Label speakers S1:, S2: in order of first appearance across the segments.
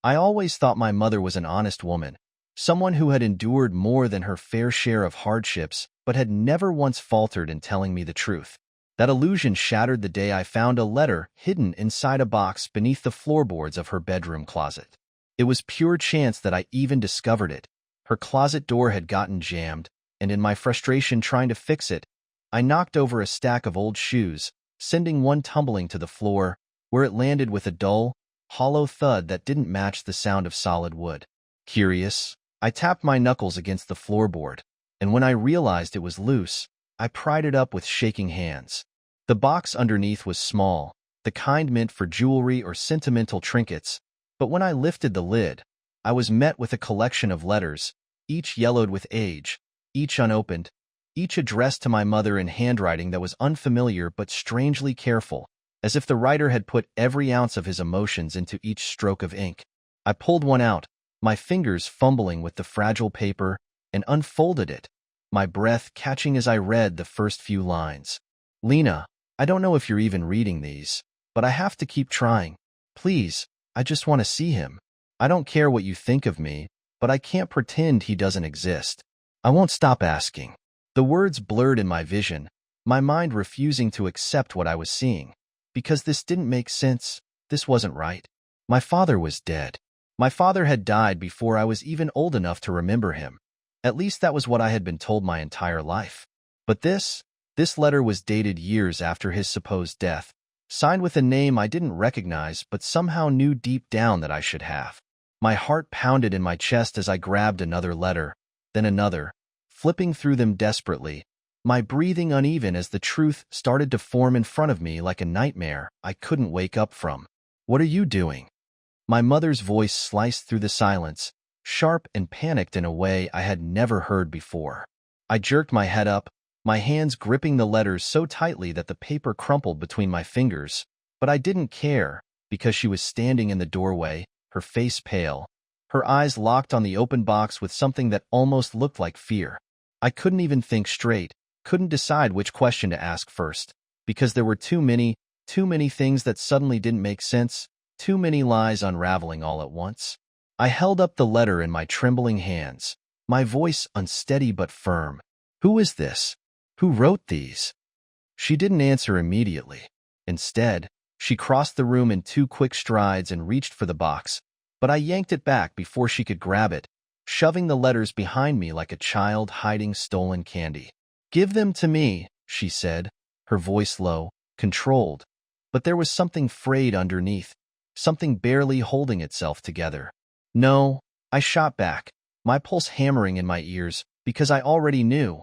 S1: I always thought my mother was an honest woman, someone who had endured more than her fair share of hardships, but had never once faltered in telling me the truth. That illusion shattered the day I found a letter hidden inside a box beneath the floorboards of her bedroom closet. It was pure chance that I even discovered it. Her closet door had gotten jammed, and in my frustration trying to fix it, I knocked over a stack of old shoes, sending one tumbling to the floor, where it landed with a dull, hollow thud that didn't match the sound of solid wood. Curious, I tapped my knuckles against the floorboard, and when I realized it was loose, I pried it up with shaking hands. The box underneath was small, the kind meant for jewelry or sentimental trinkets, but when I lifted the lid, I was met with a collection of letters, each yellowed with age, each unopened, each addressed to my mother in handwriting that was unfamiliar but strangely careful, as if the writer had put every ounce of his emotions into each stroke of ink. I pulled one out, my fingers fumbling with the fragile paper, and unfolded it, my breath catching as I read the first few lines. "Lena, I don't know if you're even reading these, but I have to keep trying. Please, I just want to see him. I don't care what you think of me, but I can't pretend he doesn't exist. I won't stop asking." The words blurred in my vision, my mind refusing to accept what I was seeing. Because this didn't make sense, this wasn't right. My father was dead. My father had died before I was even old enough to remember him. At least that was what I had been told my entire life. But this letter was dated years after his supposed death, signed with a name I didn't recognize but somehow knew deep down that I should have. My heart pounded in my chest as I grabbed another letter, then another, flipping through them desperately, my breathing uneven as the truth started to form in front of me like a nightmare I couldn't wake up from. "What are you doing?" My mother's voice sliced through the silence, sharp and panicked in a way I had never heard before. I jerked my head up, my hands gripping the letters so tightly that the paper crumpled between my fingers, but I didn't care, because she was standing in the doorway, her face pale, her eyes locked on the open box with something that almost looked like fear. I couldn't even think straight, couldn't decide which question to ask first, because there were too many things that suddenly didn't make sense, too many lies unraveling all at once. I held up the letter in my trembling hands, my voice unsteady but firm. "Who is this? Who wrote these?" She didn't answer immediately. Instead, she crossed the room in 2 quick strides and reached for the box, but I yanked it back before she could grab it, shoving the letters behind me like a child hiding stolen candy. "Give them to me," she said, her voice low, controlled, but there was something frayed underneath, something barely holding itself together. "No," I shot back, my pulse hammering in my ears, because I already knew,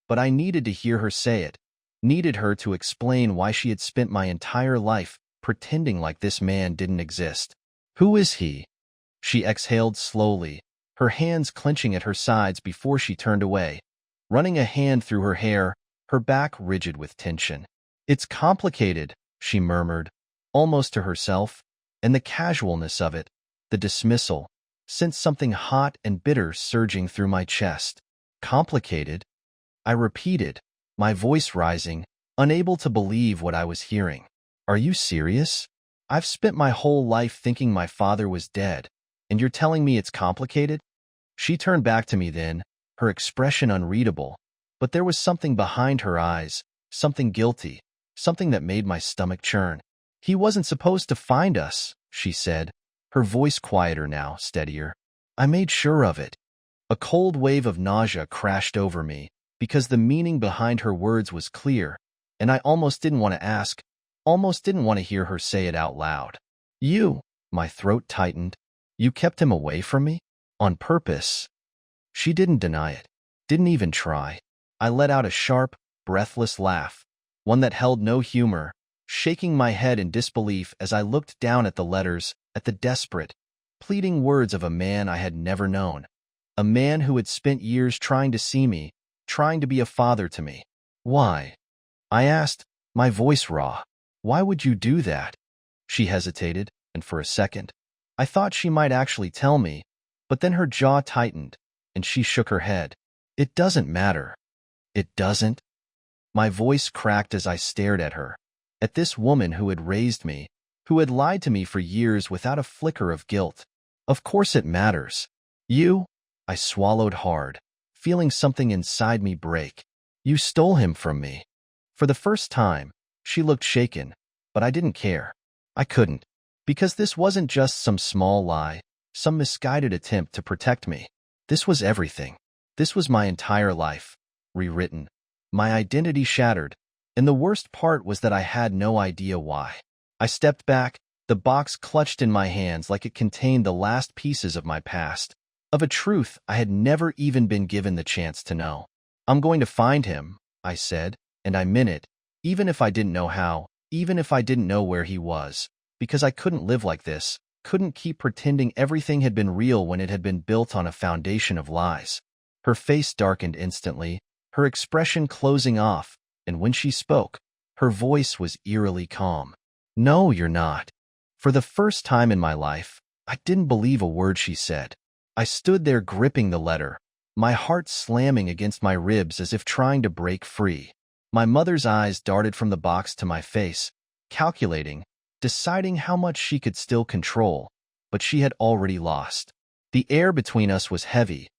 S1: but I needed to hear her say it, needed her to explain why she had spent my entire life pretending like this man didn't exist. "Who is he?" She exhaled slowly, her hands clenching at her sides before she turned away, running a hand through her hair, her back rigid with tension. "It's complicated," she murmured, almost to herself, and the casualness of it, the dismissal, sent something hot and bitter surging through my chest. "Complicated?" I repeated, my voice rising, unable to believe what I was hearing. "Are you serious? I've spent my whole life thinking my father was dead, and you're telling me it's complicated?" She turned back to me then, her expression unreadable, but there was something behind her eyes, something guilty, something that made my stomach churn. "He wasn't supposed to find us," she said, her voice quieter now, steadier. "I made sure of it." A cold wave of nausea crashed over me, because the meaning behind her words was clear, and I almost didn't want to ask, almost didn't want to hear her say it out loud. "You," my throat tightened, "you kept him away from me? On purpose?" She didn't deny it, didn't even try. I let out a sharp, breathless laugh, one that held no humor, shaking my head in disbelief as I looked down at the letters, at the desperate, pleading words of a man I had never known, a man who had spent years trying to see me, trying to be a father to me. "Why?" I asked, my voice raw. "Why would you do that?" She hesitated, and for a second, I thought she might actually tell me, but then her jaw tightened, and she shook her head. "It doesn't matter." "It doesn't?" My voice cracked as I stared at her, at this woman who had raised me, who had lied to me for years without a flicker of guilt. Of course it matters. You? I swallowed hard, feeling something inside me break. You stole him from me. For the first time, she looked shaken, but I didn't care. I couldn't, because this wasn't just some small lie, some misguided attempt to protect me. This was everything. This was my entire life, rewritten, my identity shattered, and the worst part was that I had no idea why. I stepped back, the box clutched in my hands like it contained the last pieces of my past, of a truth I had never even been given the chance to know. I'm going to find him, I said, and I meant it, even if I didn't know how, even if I didn't know where he was, because I couldn't live like this, couldn't keep pretending everything had been real when it had been built on a foundation of lies. Her face darkened instantly, her expression closing off, and when she spoke, her voice was eerily calm. No, you're not. For the first time in my life, I didn't believe a word she said. I stood there gripping the letter, my heart slamming against my ribs as if trying to break free. My mother's eyes darted from the box to my face, calculating, deciding how much she could still control, but she had already lost. The air between us was heavy,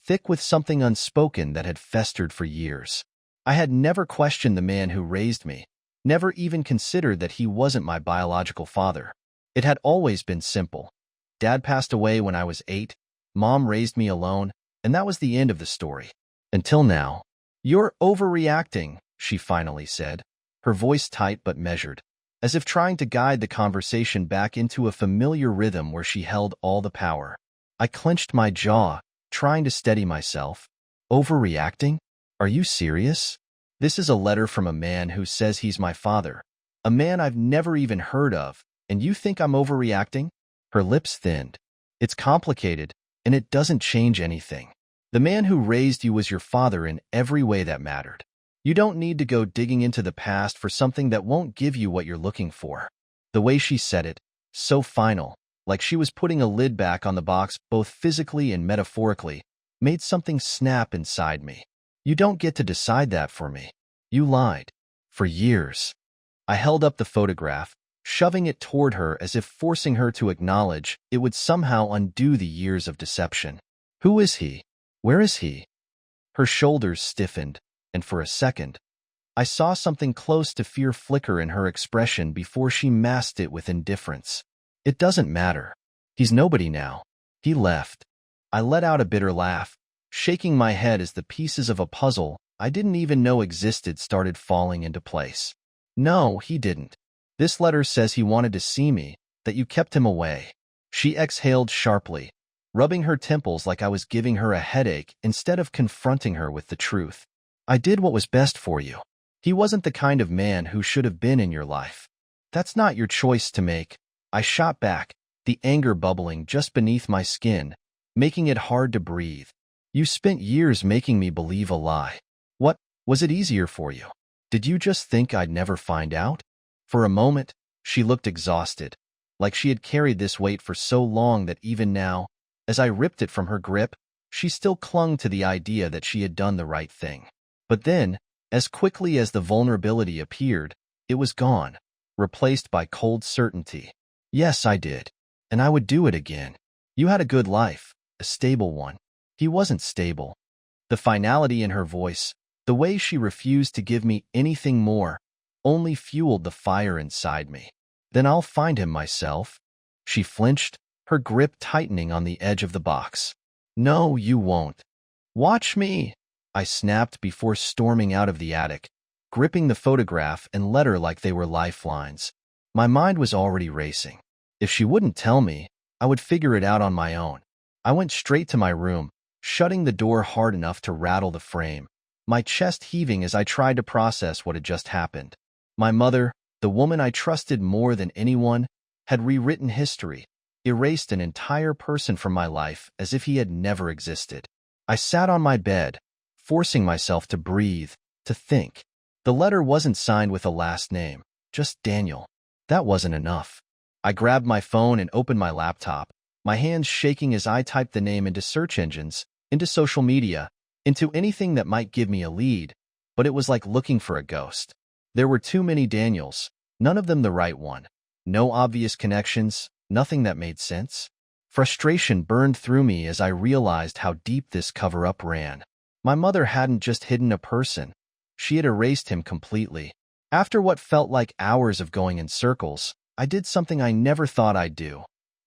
S1: thick with something unspoken that had festered for years. I had never questioned the man who raised me, never even considered that he wasn't my biological father. It had always been simple. Dad passed away when I was 8, Mom raised me alone, and that was the end of the story. Until now. You're overreacting, she finally said, her voice tight but measured, as if trying to guide the conversation back into a familiar rhythm where she held all the power. I clenched my jaw, trying to steady myself. Overreacting? Are you serious? This is a letter from a man who says he's my father, a man I've never even heard of, and you think I'm overreacting? Her lips thinned. It's complicated, and it doesn't change anything. The man who raised you was your father in every way that mattered. You don't need to go digging into the past for something that won't give you what you're looking for. The way she said it, so final, like she was putting a lid back on the box both physically and metaphorically, made something snap inside me. You don't get to decide that for me. You lied. For years. I held up the photograph, shoving it toward her as if forcing her to acknowledge it would somehow undo the years of deception. Who is he? Where is he? Her shoulders stiffened, and for a second, I saw something close to fear flicker in her expression before she masked it with indifference. It doesn't matter. He's nobody now. He left. I let out a bitter laugh, shaking my head as the pieces of a puzzle I didn't even know existed started falling into place. No, he didn't. This letter says he wanted to see me, that you kept him away. She exhaled sharply, rubbing her temples like I was giving her a headache instead of confronting her with the truth. I did what was best for you. He wasn't the kind of man who should have been in your life. That's not your choice to make. I shot back, the anger bubbling just beneath my skin, making it hard to breathe. You spent years making me believe a lie. What, was it easier for you? Did you just think I'd never find out? For a moment, she looked exhausted, like she had carried this weight for so long that even now, as I ripped it from her grip, she still clung to the idea that she had done the right thing. But then, as quickly as the vulnerability appeared, it was gone, replaced by cold certainty. Yes, I did, and I would do it again. You had a good life, a stable one. He wasn't stable. The finality in her voice, the way she refused to give me anything more, only fueled the fire inside me. Then I'll find him myself. She flinched, her grip tightening on the edge of the box. No, you won't. Watch me, I snapped before storming out of the attic, gripping the photograph and letter like they were lifelines. My mind was already racing. If she wouldn't tell me, I would figure it out on my own. I went straight to my room, shutting the door hard enough to rattle the frame, my chest heaving as I tried to process what had just happened. My mother, the woman I trusted more than anyone, had rewritten history, erased an entire person from my life as if he had never existed. I sat on my bed, forcing myself to breathe, to think. The letter wasn't signed with a last name, just Daniel. That wasn't enough. I grabbed my phone and opened my laptop, my hands shaking as I typed the name into search engines, into social media, into anything that might give me a lead, but it was like looking for a ghost. There were too many Daniels, none of them the right one. No obvious connections, nothing that made sense. Frustration burned through me as I realized how deep this cover-up ran. My mother hadn't just hidden a person. She had erased him completely. After what felt like hours of going in circles, I did something I never thought I'd do.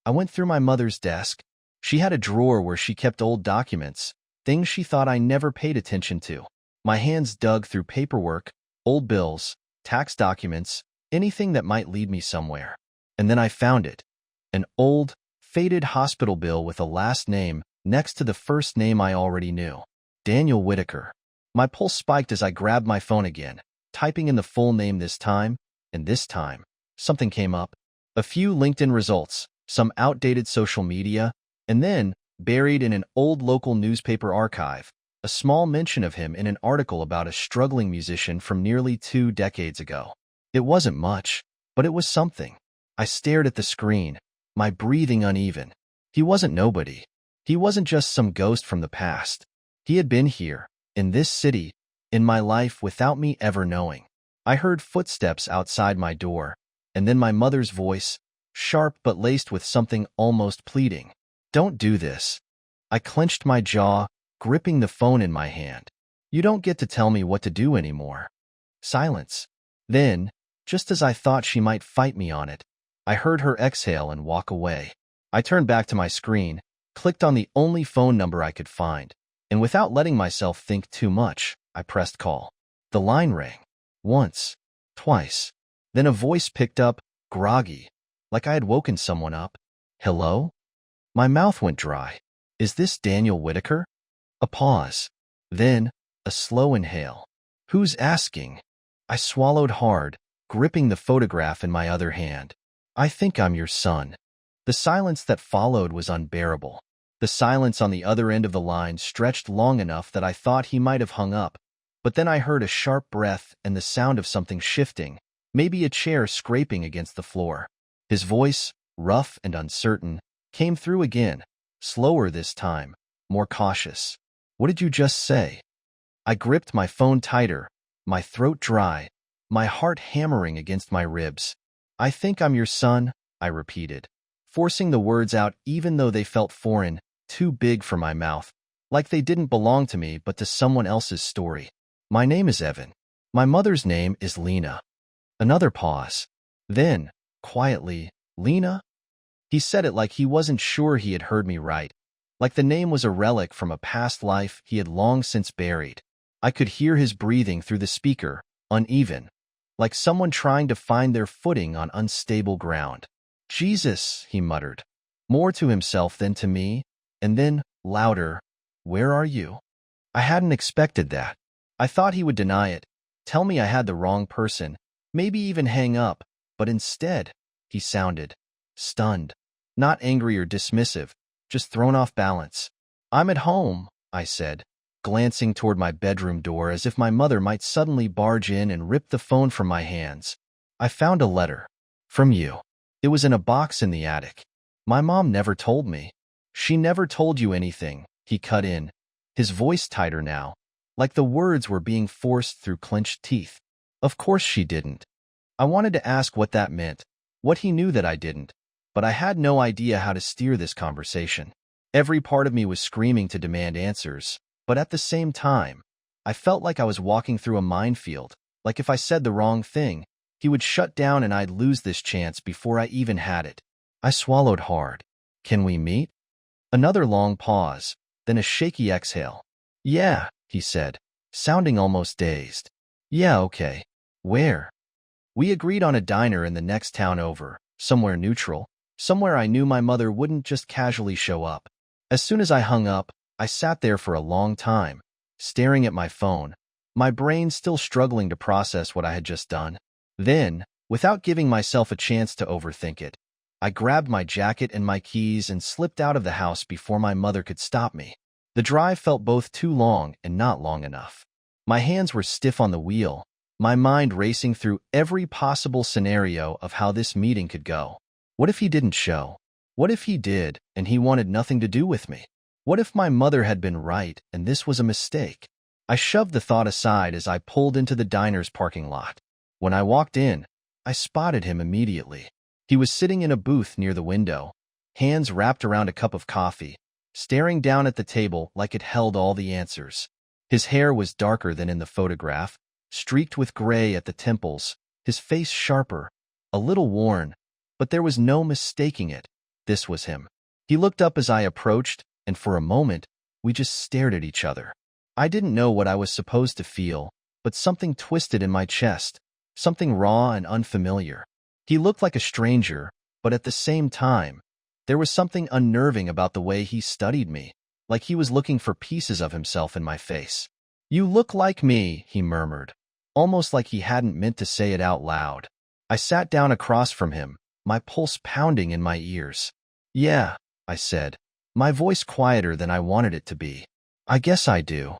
S1: I went through my mother's desk. She had a drawer where she kept old documents, things she thought I never paid attention to. My hands dug through paperwork, old bills, tax documents, anything that might lead me somewhere. And then I found it. An old, faded hospital bill with a last name next to the first name I already knew. Daniel Whitaker. My pulse spiked as I grabbed my phone again, typing in the full name this time, and this time, something came up. A few LinkedIn results, some outdated social media, and then, buried in an old local newspaper archive, a small mention of him in an article about a struggling musician from nearly 2 decades ago. It wasn't much, but it was something. I stared at the screen, my breathing uneven. He wasn't nobody. He wasn't just some ghost from the past. He had been here, in this city, in my life without me ever knowing. I heard footsteps outside my door, and then my mother's voice, sharp but laced with something almost pleading. "Don't do this." I clenched my jaw, gripping the phone in my hand. "You don't get to tell me what to do anymore." Silence. Then, just as I thought she might fight me on it, I heard her exhale and walk away. I turned back to my screen, clicked on the only phone number I could find, and without letting myself think too much, I pressed call. The line rang. Once. Twice. Then a voice picked up, groggy, like I had woken someone up. "Hello?" My mouth went dry. "Is this Daniel Whitaker?" A pause. Then, a slow inhale. "Who's asking?" I swallowed hard, gripping the photograph in my other hand. "I think I'm your son." The silence that followed was unbearable. The silence on the other end of the line stretched long enough that I thought he might have hung up. But then I heard a sharp breath and the sound of something shifting, maybe a chair scraping against the floor. His voice, rough and uncertain, came through again, slower this time, more cautious. "What did you just say?" I gripped my phone tighter, my throat dry, my heart hammering against my ribs. "I think I'm your son," I repeated, forcing the words out even though they felt foreign, too big for my mouth, like they didn't belong to me but to someone else's story. "My name is Evan. My mother's name is Lena." Another pause. Then, quietly, "Lena?" He said it like he wasn't sure he had heard me right, like the name was a relic from a past life he had long since buried. I could hear his breathing through the speaker, uneven, like someone trying to find their footing on unstable ground. "Jesus," he muttered, more to himself than to me, and then, louder, "Where are you?" I hadn't expected that. I thought he would deny it, tell me I had the wrong person, maybe even hang up, but instead, he sounded stunned, not angry or dismissive, just thrown off balance. "I'm at home," I said, glancing toward my bedroom door as if my mother might suddenly barge in and rip the phone from my hands. "I found a letter. From you. It was in a box in the attic. My mom never told me." "She never told you anything," he cut in, his voice tighter now, like the words were being forced through clenched teeth. "Of course she didn't." I wanted to ask what that meant, what he knew that I didn't, but I had no idea how to steer this conversation. Every part of me was screaming to demand answers, but at the same time, I felt like I was walking through a minefield, like if I said the wrong thing, he would shut down and I'd lose this chance before I even had it. I swallowed hard. "Can we meet?" Another long pause, then a shaky exhale. "Yeah," he said, sounding almost dazed. "Yeah, okay. Where?" We agreed on a diner in the next town over, somewhere neutral, somewhere I knew my mother wouldn't just casually show up. As soon as I hung up, I sat there for a long time, staring at my phone, my brain still struggling to process what I had just done. Then, without giving myself a chance to overthink it, I grabbed my jacket and my keys and slipped out of the house before my mother could stop me. The drive felt both too long and not long enough. My hands were stiff on the wheel, my mind racing through every possible scenario of how this meeting could go. What if he didn't show? What if he did, and he wanted nothing to do with me? What if my mother had been right, and this was a mistake? I shoved the thought aside as I pulled into the diner's parking lot. When I walked in, I spotted him immediately. He was sitting in a booth near the window, hands wrapped around a cup of coffee, staring down at the table like it held all the answers. His hair was darker than in the photograph, streaked with gray at the temples, his face sharper, a little worn, but there was no mistaking it. This was him. He looked up as I approached, and for a moment, we just stared at each other. I didn't know what I was supposed to feel, but something twisted in my chest, something raw and unfamiliar. He looked like a stranger, but at the same time, there was something unnerving about the way he studied me, like he was looking for pieces of himself in my face. "You look like me," he murmured, almost like he hadn't meant to say it out loud. I sat down across from him, my pulse pounding in my ears. "Yeah," I said, my voice quieter than I wanted it to be. "I guess I do."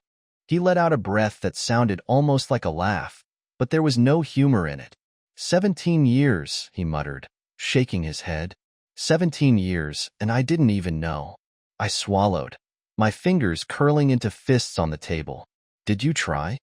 S1: He let out a breath that sounded almost like a laugh, but there was no humor in it. 17 years, he muttered, shaking his head. 17 years, and I didn't even know. I swallowed, my fingers curling into fists on the table. "Did you try?"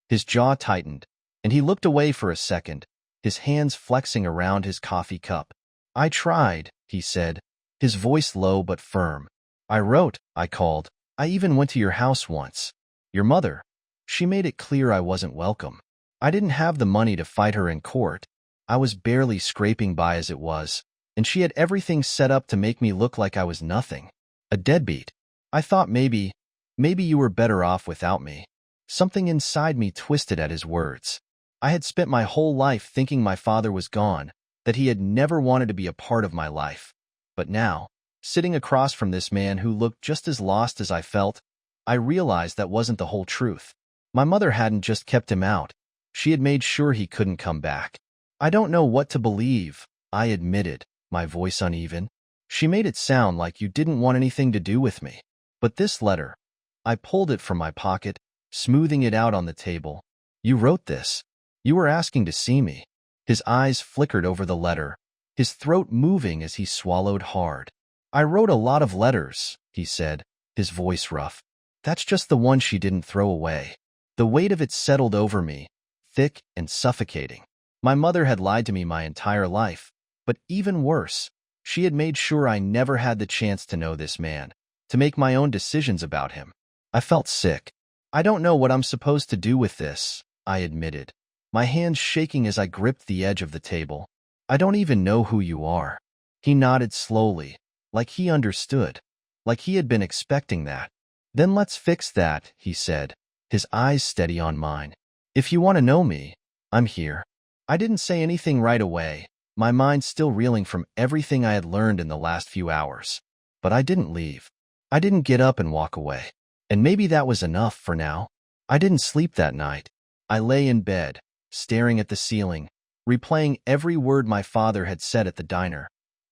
S1: His jaw tightened, and he looked away for a second, his hands flexing around his coffee cup. "I tried," he said, his voice low but firm. "I wrote," I called. "I even went to your house once. Your mother. She made it clear I wasn't welcome. I didn't have the money to fight her in court. I was barely scraping by as it was, and she had everything set up to make me look like I was nothing. A deadbeat. I thought maybe you were better off without me." Something inside me twisted at his words. I had spent my whole life thinking my father was gone, that he had never wanted to be a part of my life. But now, sitting across from this man who looked just as lost as I felt, I realized that wasn't the whole truth. My mother hadn't just kept him out. She had made sure he couldn't come back. "I don't know what to believe," I admitted, my voice uneven. "She made it sound like you didn't want anything to do with me. But this letter," I pulled it from my pocket, smoothing it out on the table. "You wrote this. You were asking to see me." His eyes flickered over the letter, his throat moving as he swallowed hard. "I wrote a lot of letters," he said, his voice rough. "That's just the one she didn't throw away." The weight of it settled over me, thick and suffocating. My mother had lied to me my entire life, but even worse, she had made sure I never had the chance to know this man, to make my own decisions about him. I felt sick. "I don't know what I'm supposed to do with this," I admitted, my hands shaking as I gripped the edge of the table. "I don't even know who you are." He nodded slowly, like he understood, like he had been expecting that. "Then let's fix that," he said, his eyes steady on mine. "If you want to know me, I'm here." I didn't say anything right away, my mind still reeling from everything I had learned in the last few hours. But I didn't leave. I didn't get up and walk away. And maybe that was enough for now. I didn't sleep that night. I lay in bed, staring at the ceiling, replaying every word my father had said at the diner,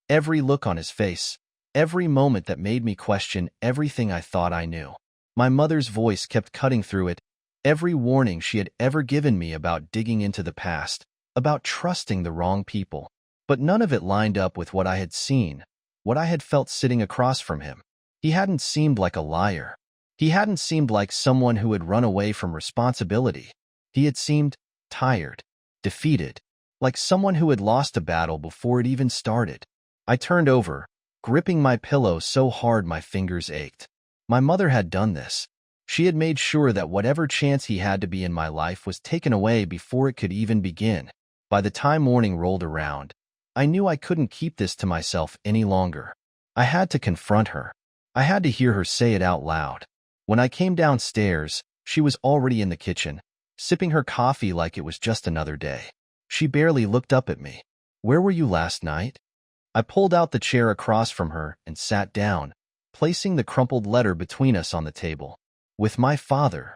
S1: every look on his face, every moment that made me question everything I thought I knew. My mother's voice kept cutting through it, every warning she had ever given me about digging into the past, about trusting the wrong people. But none of it lined up with what I had seen, what I had felt sitting across from him. He hadn't seemed like a liar. He hadn't seemed like someone who had run away from responsibility. He had seemed tired, defeated, like someone who had lost a battle before it even started. I turned over, gripping my pillow so hard my fingers ached. My mother had done this. She had made sure that whatever chance he had to be in my life was taken away before it could even begin. By the time morning rolled around, I knew I couldn't keep this to myself any longer. I had to confront her. I had to hear her say it out loud. When I came downstairs, she was already in the kitchen, sipping her coffee like it was just another day. She barely looked up at me. "Where were you last night?" I pulled out the chair across from her and sat down, placing the crumpled letter between us on the table. "With my father."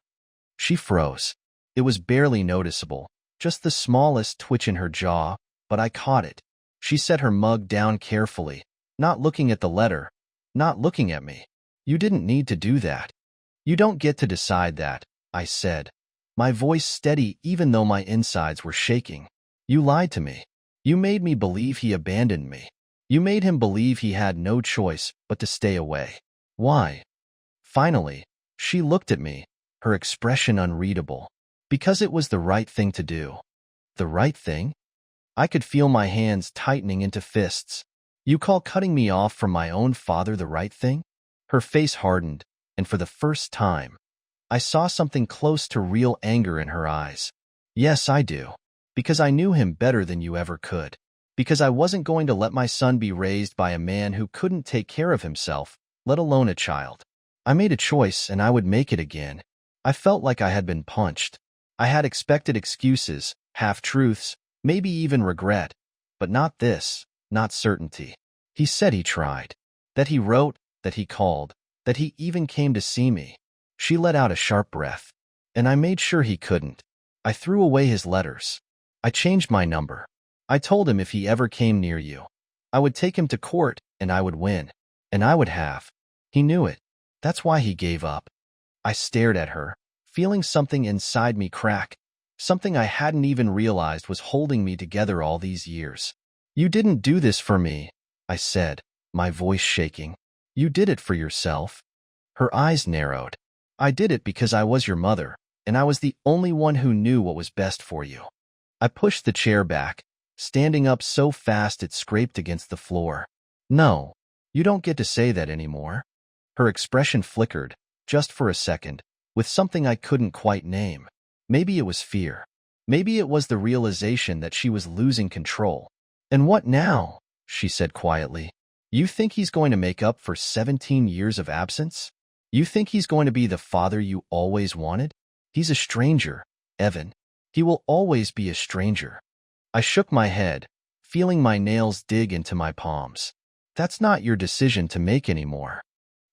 S1: She froze. It was barely noticeable, just the smallest twitch in her jaw, but I caught it. She set her mug down carefully, not looking at the letter, not looking at me. "You didn't need to do that. You don't get to decide that," I said, my voice steady even though my insides were shaking. "You lied to me. You made me believe he abandoned me. You made him believe he had no choice but to stay away. Why?" Finally, she looked at me, her expression unreadable. "Because it was the right thing to do." "The right thing?" I could feel my hands tightening into fists. You call cutting me off from my own father the right thing? Her face hardened, and for the first time, I saw something close to real anger in her eyes. Yes, I do. Because I knew him better than you ever could. Because I wasn't going to let my son be raised by a man who couldn't take care of himself, let alone a child. I made a choice, and I would make it again. I felt like I had been punched. I had expected excuses, half-truths, maybe even regret. But not this, not certainty. He said he tried. That he wrote, that he called, that he even came to see me. She let out a sharp breath. And I made sure he couldn't. I threw away his letters. I changed my number. I told him if he ever came near you, I would take him to court, and I would win. And I would have. He knew it. That's why he gave up. I stared at her, feeling something inside me crack, something I hadn't even realized was holding me together all these years. You didn't do this for me, I said, my voice shaking. You did it for yourself. Her eyes narrowed. I did it because I was your mother, and I was the only one who knew what was best for you. I pushed the chair back, standing up so fast it scraped against the floor. No, you don't get to say that anymore. Her expression flickered, just for a second, with something I couldn't quite name. Maybe it was fear. Maybe it was the realization that she was losing control. And what now? She said quietly. You think he's going to make up for 17 years of absence? You think he's going to be the father you always wanted? He's a stranger, Evan. He will always be a stranger. I shook my head, feeling my nails dig into my palms. That's not your decision to make anymore.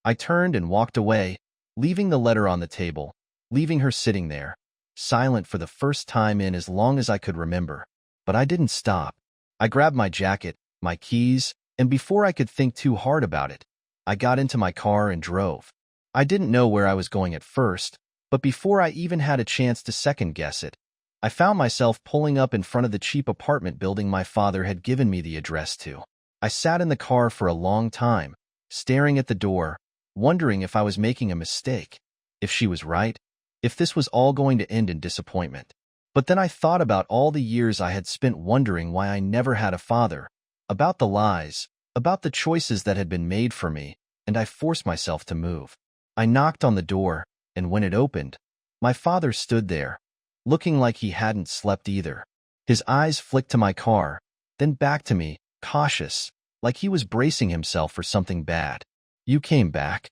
S1: I turned and walked away, leaving the letter on the table, leaving her sitting there, silent for the first time in as long as I could remember. But I didn't stop. I grabbed my jacket, my keys, and before I could think too hard about it, I got into my car and drove. I didn't know where I was going at first, but before I even had a chance to second-guess it, I found myself pulling up in front of the cheap apartment building my father had given me the address to. I sat in the car for a long time, staring at the door, wondering if I was making a mistake, if she was right, if this was all going to end in disappointment. But then I thought about all the years I had spent wondering why I never had a father, about the lies, about the choices that had been made for me, and I forced myself to move. I knocked on the door, and when it opened, my father stood there, looking like he hadn't slept either. His eyes flicked to my car, then back to me, cautious, like he was bracing himself for something bad. You came back.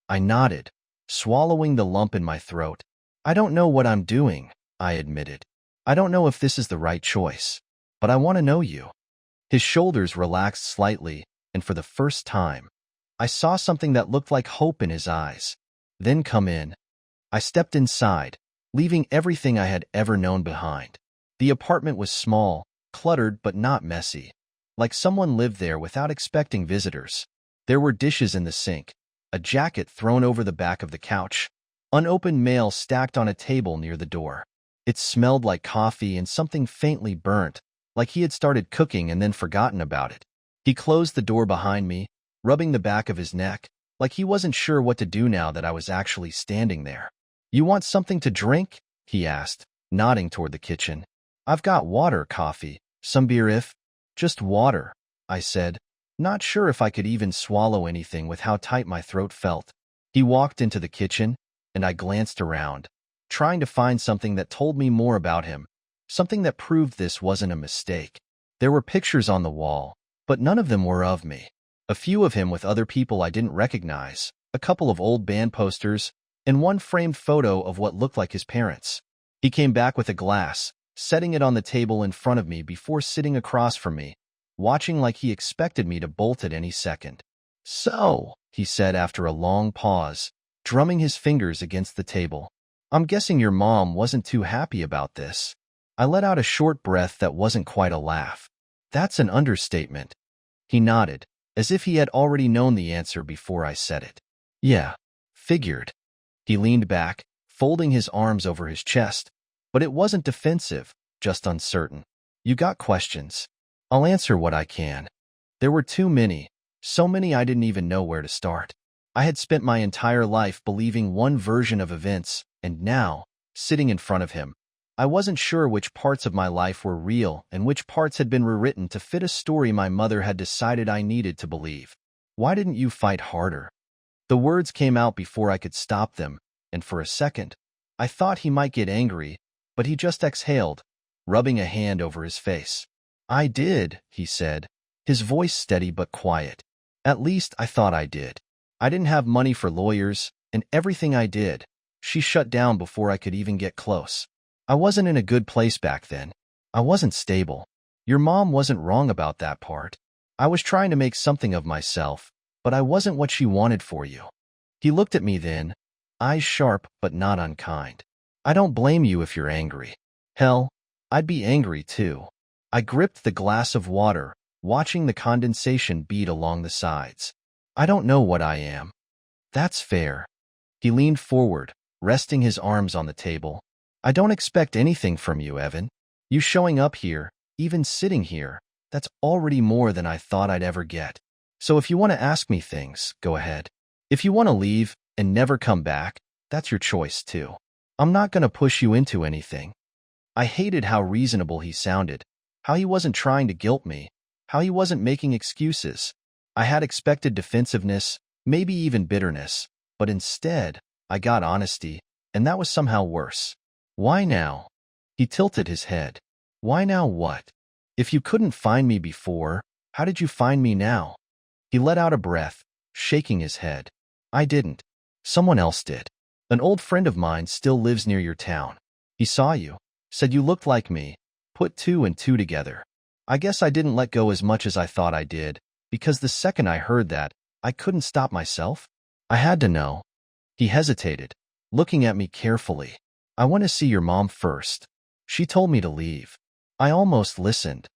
S1: I nodded, swallowing the lump in my throat. I don't know what I'm doing, I admitted. I don't know if this is the right choice, but I want to know you. His shoulders relaxed slightly, and for the first time, I saw something that looked like hope in his eyes. Then come in. I stepped inside, leaving everything I had ever known behind. The apartment was small, cluttered but not messy, like someone lived there without expecting visitors. There were dishes in the sink, a jacket thrown over the back of the couch, unopened mail stacked on a table near the door. It smelled like coffee and something faintly burnt, like he had started cooking and then forgotten about it. He closed the door behind me, rubbing the back of his neck, like he wasn't sure what to do now that I was actually standing there. You want something to drink? He asked, nodding toward the kitchen. I've got water, coffee, some beer if... Just water, I said, not sure if I could even swallow anything with how tight my throat felt. He walked into the kitchen, and I glanced around, trying to find something that told me more about him, something that proved this wasn't a mistake. There were pictures on the wall, but none of them were of me. A few of him with other people I didn't recognize, a couple of old band posters, and one framed photo of what looked like his parents. He came back with a glass, setting it on the table in front of me before sitting across from me, watching like he expected me to bolt at any second. So, he said after a long pause, drumming his fingers against the table, I'm guessing your mom wasn't too happy about this. I let out a short breath that wasn't quite a laugh. That's an understatement. He nodded, as if he had already known the answer before I said it. Yeah, figured. He leaned back, folding his arms over his chest, but it wasn't defensive, just uncertain. You got questions. I'll answer what I can. There were too many, so many I didn't even know where to start. I had spent my entire life believing one version of events, and now, sitting in front of him, I wasn't sure which parts of my life were real and which parts had been rewritten to fit a story my mother had decided I needed to believe. Why didn't you fight harder? The words came out before I could stop them, and for a second, I thought he might get angry, but he just exhaled, rubbing a hand over his face. I did, he said, his voice steady but quiet. At least I thought I did. I didn't have money for lawyers, and everything I did. She shut down before I could even get close. I wasn't in a good place back then. I wasn't stable. Your mom wasn't wrong about that part. I was trying to make something of myself, but I wasn't what she wanted for you. He looked at me then, eyes sharp but not unkind. I don't blame you if you're angry. Hell, I'd be angry too. I gripped the glass of water, watching the condensation bead along the sides. I don't know what I am. That's fair. He leaned forward, resting his arms on the table. I don't expect anything from you, Evan. You showing up here, even sitting here, that's already more than I thought I'd ever get. So if you want to ask me things, go ahead. If you want to leave and never come back, that's your choice too. I'm not going to push you into anything. I hated how reasonable he sounded, how he wasn't trying to guilt me, how he wasn't making excuses. I had expected defensiveness, maybe even bitterness, but instead, I got honesty, and that was somehow worse. Why now? He tilted his head. Why now what? If you couldn't find me before, how did you find me now? He let out a breath, shaking his head. I didn't. Someone else did. An old friend of mine still lives near your town. He saw you, said you looked like me, put two and two together. I guess I didn't let go as much as I thought I did, because the second I heard that, I couldn't stop myself. I had to know. He hesitated, looking at me carefully. I want to see your mom first. She told me to leave. I almost listened.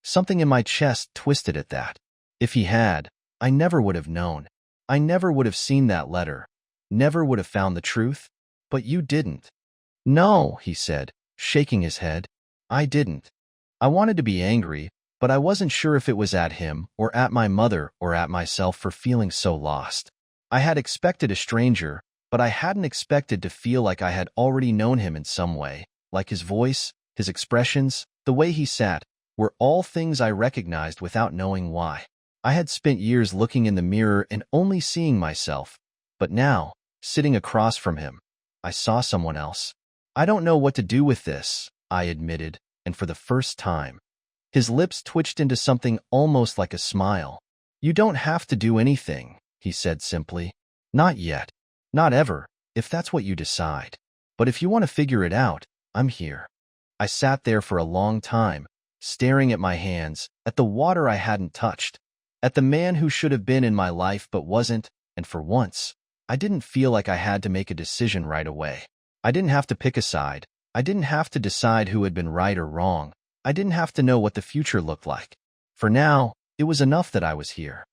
S1: Something in my chest twisted at that. If he had, I never would have known. I never would have seen that letter. Never would have found the truth. But you didn't. No, he said, shaking his head. I didn't. I wanted to be angry, but I wasn't sure if it was at him or at my mother or at myself for feeling so lost. I had expected a stranger, but I hadn't expected to feel like I had already known him in some way, like his voice, his expressions, the way he sat, were all things I recognized without knowing why. I had spent years looking in the mirror and only seeing myself, but now, sitting across from him, I saw someone else. I don't know what to do with this, I admitted, and for the first time. His lips twitched into something almost like a smile. You don't have to do anything, he said simply. Not yet. Not ever, if that's what you decide. But if you want to figure it out, I'm here. I sat there for a long time, staring at my hands, at the water I hadn't touched, at the man who should have been in my life but wasn't, and for once, I didn't feel like I had to make a decision right away. I didn't have to pick a side. I didn't have to decide who had been right or wrong. I didn't have to know what the future looked like. For now, it was enough that I was here.